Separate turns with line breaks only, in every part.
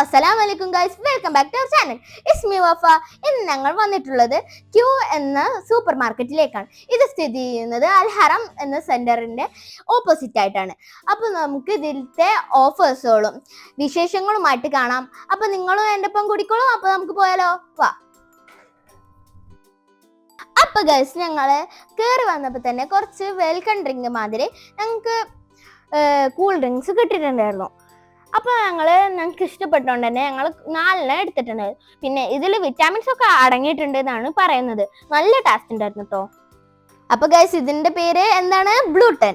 Assalamualaikum guys, welcome back to our channel. It's me Wafa. ഇന്ന് ഞങ്ങൾ വന്നിട്ടുള്ളത് Q എന്ന സൂപ്പർ മാർക്കറ്റിലേക്കാണ്. ഇത് സ്ഥിതി ചെയ്യുന്നത് അൽഹറം എന്ന സെന്ററിന്റെ ഓപ്പോസിറ്റ് ആയിട്ടാണ്. അപ്പോൾ നമുക്ക് ഇതിലത്തെ ഓഫേഴ്സുകളും വിശേഷങ്ങളുമായിട്ട് കാണാം. അപ്പോൾ നിങ്ങളും എൻ്റെ ഒപ്പം കൂടിക്കോളൂ. അപ്പോൾ നമുക്ക് പോയാലോ? വാ. അപ്പോൾ ഗൈസ്, ഞങ്ങൾ കയറി വന്നപ്പോൾ തന്നെ കുറച്ച് വെൽക്കം ഡ്രിങ്ക് മാതിരി ഞങ്ങൾക്ക് കൂൾ ഡ്രിങ്ക്സ് കിട്ടിയിട്ടുണ്ടായിരുന്നു. അപ്പോൾ ഞങ്ങൾക്ക് ഇഷ്ടപ്പെട്ടോണ്ട് തന്നെ ഞങ്ങൾ 4 എടുത്തിട്ടുണ്ട്. പിന്നെ ഇതിൽ വിറ്റാമിൻസ് ഒക്കെ അടങ്ങിയിട്ടുണ്ട് എന്നാണ് പറയുന്നത്. നല്ല ടേസ്റ്റ് ഉണ്ടായിരുന്നു കേട്ടോ. അപ്പോൾ ഗൈസ്, ഇതിന്റെ പേര് എന്താണ്? ബ്ലൂട്ടൺ.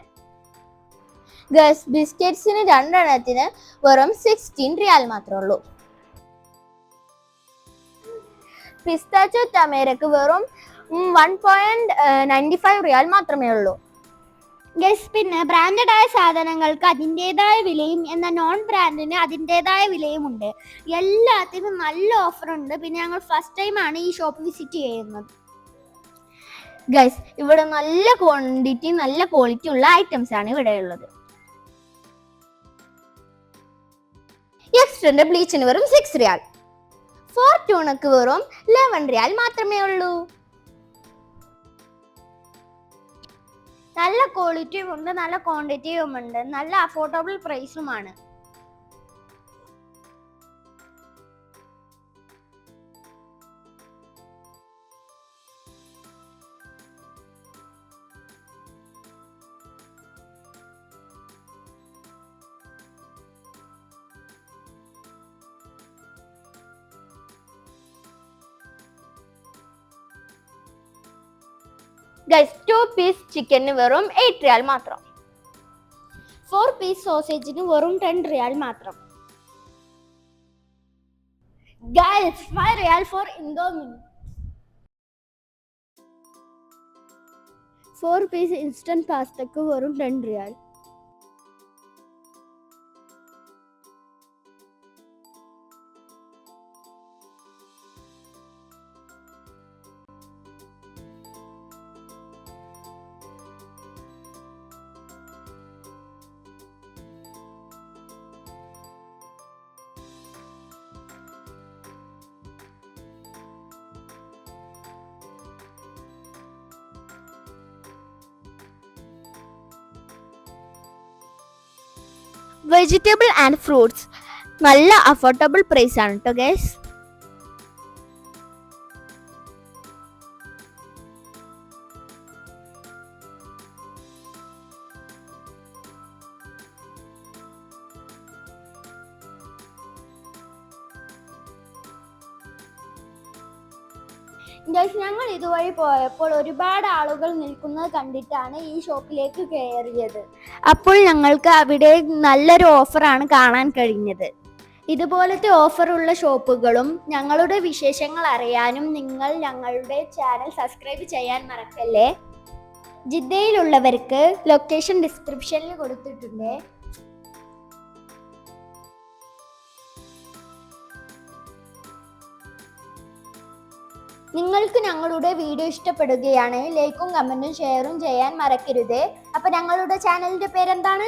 ഗൈസ്, ബിസ്ക്കറ്റ്സിന് 2 എണ്ണത്തിന് വെറും 16 റിയാൽ മാത്രമേ ഉള്ളൂ. പിസ്താച്ചോ ടമേരക്ക് വെറും 1.95 റിയാൽ മാത്രമേ ഉള്ളൂ.
ഗസ്, പിന്നെ ബ്രാൻഡഡ് ആയ സാധനങ്ങൾക്ക് അതിൻ്റെതായ വിലയും എന്നാൽ നോൺ ബ്രാൻഡിന് അതിൻ്റെതായ വിലയും ഉണ്ട്. എല്ലാത്തിനും നല്ല ഓഫർ ഉണ്ട്. പിന്നെ ഞങ്ങൾ ഫസ്റ്റ് ടൈം ആണ് ഈ ഷോപ്പ് വിസിറ്റ് ചെയ്യുന്നത്.
ഗൈസ്, ഇവിടെ നല്ല ക്വാണ്ടിറ്റി നല്ല ക്വാളിറ്റി ഉള്ള ഐറ്റംസ് ആണ് ഇവിടെ ഉള്ളത്. എക്സ്ട്രന്റെ ബ്ലീച്ചിന് വെറും 6 റിയാൽ. ഫോർച്യൂണക്ക് വെറും 11 റിയാൽ മാത്രമേ ഉള്ളൂ.
നല്ല ക്വാളിറ്റിയും ഉണ്ട്, നല്ല ക്വാണ്ടിറ്റിയും ഉണ്ട്, നല്ല അഫോർഡബിൾ പ്രൈസുമാണ്.
ഗൈസ്, 2 പീസ് ചിക്കന് വെറും 8 റിയാൽ മാത്രം.
4 പീസ് സോസേജിന് വെറും 10 റിയാൽ മാത്രം.
ഗൈസ്, 5 റിയാൽ ഫോർ ഇൻഡോമി.
4 പീസ് ഇൻസ്റ്റന്റ് പാസ്തക്ക് വെറും 10 റിയാൽ.
വെജിറ്റബിൾ ആൻഡ് ഫ്രൂട്ട്സ് നല്ല അഫോർഡബിൾ പ്രൈസ് ആണ് കേട്ടോ ഗൈസ്.
ഞങ്ങൾ ഇതുവഴി പോയപ്പോൾ ഒരുപാട് ആളുകൾ നിൽക്കുന്നത് കണ്ടിട്ടാണ് ഈ ഷോപ്പിലേക്ക് കയറിയത്.
അപ്പോൾ ഞങ്ങൾക്ക് അവിടെ നല്ലൊരു ഓഫറാണ് കാണാൻ കഴിഞ്ഞത്.
ഇതുപോലത്തെ ഓഫറുള്ള ഷോപ്പുകളും ഞങ്ങളുടെ വിശേഷങ്ങൾ അറിയാനും നിങ്ങൾ ഞങ്ങളുടെ ചാനൽ സബ്സ്ക്രൈബ് ചെയ്യാൻ മറക്കല്ലേ. ജിദ്ദയിലുള്ളവർക്ക് ലൊക്കേഷൻ ഡിസ്ക്രിപ്ഷനിൽ കൊടുത്തിട്ടുണ്ട്. നിങ്ങൾക്ക് ഞങ്ങളുടെ വീഡിയോ ഇഷ്ടപ്പെടുകയാണെങ്കിൽ ലൈക്കും കമന്റും ഷെയറും ചെയ്യാൻ മറക്കരുത്. അപ്പൊ ഞങ്ങളുടെ ചാനലിന്റെ പേരെന്താണ്?